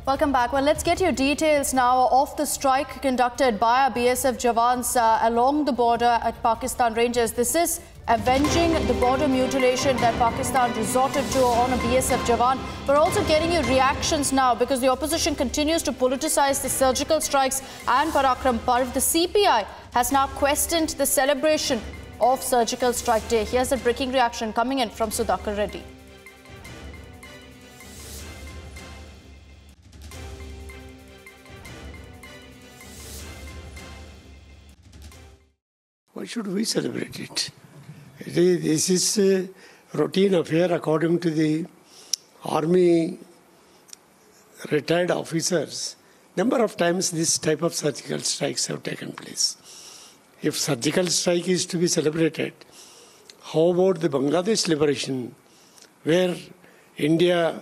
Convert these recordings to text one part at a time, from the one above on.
Welcome back. Well, let's get your details now of the strike conducted by our BSF Jawans along the border at Pakistan ranges. This is avenging the border mutilation that Pakistan resorted to on a BSF Jawan. We're also getting your reactions now because the opposition continues to politicize the surgical strikes and Parakram Parv. The CPI has now questioned the celebration of Surgical Strike Day. Here's a breaking reaction coming in from Sudhakar Reddy. Why should we celebrate it? This is a routine affair according to the army retired officers. Number of times this type of surgical strikes have taken place. If surgical strike is to be celebrated, how about the Bangladesh liberation, where India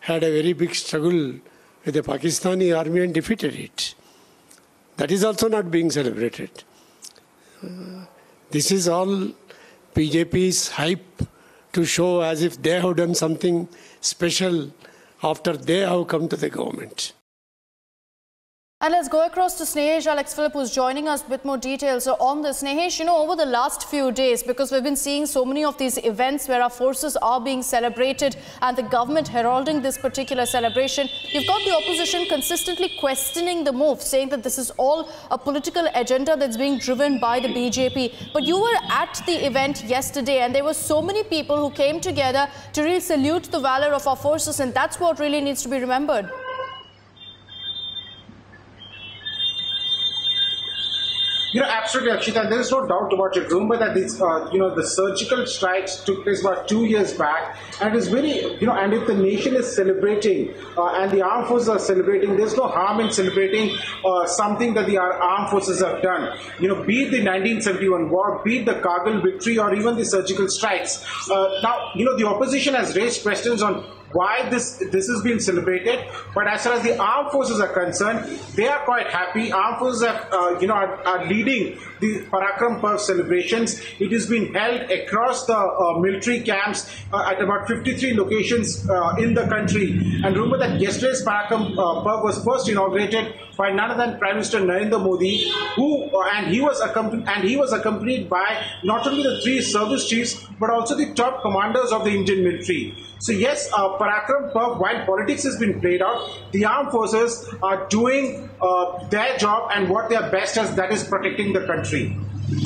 had a very big struggle with the Pakistani army and defeated it? That is also not being celebrated. This is all BJP's hype to show as if they have done something special after they have come to the government. And let's go across to Snehesh Alex Philip, who's joining us with more details on this. Snehesh, over the last few days, because we've been seeing so many of these events where our forces are being celebrated and the government heralding this particular celebration, you've got the opposition consistently questioning the move, saying that this is all a political agenda that's being driven by the BJP. But you were at the event yesterday and there were so many people who came together to really salute the valor of our forces, and that's what really needs to be remembered. Absolutely, Akshita. There is no doubt about it. Remember that these, the surgical strikes took place about 2 years back, and it's very, and if the nation is celebrating and the armed forces are celebrating, there's no harm in celebrating something that the armed forces have done. Be it the 1971 war, be it the Kargil victory, or even the surgical strikes. Now, the opposition has raised questions on why this has been celebrated, but as far as the armed forces are concerned, they are quite happy. Armed forces have, are leading the Parakram Parv celebrations. It has been held across the military camps at about 53 locations in the country. And remember that yesterday's Parakram Parv was first inaugurated by none other than Prime Minister Narendra Modi, he was accompanied by not only the 3 service chiefs but also the top commanders of the Indian military. So yes, Parakram Parv, while politics has been played out, the armed forces are doing their job and what they are best at, that is protecting the country.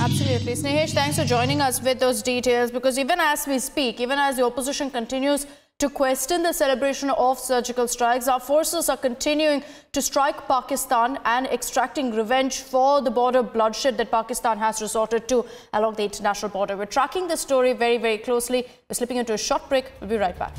Absolutely. Snehesh, thanks for joining us with those details, because even as we speak, even as the opposition continues to question the celebration of surgical strikes, our forces are continuing to strike Pakistan and extracting revenge for the border bloodshed that Pakistan has resorted to along the international border. We're tracking this story very, very closely. We're slipping into a short break. We'll be right back.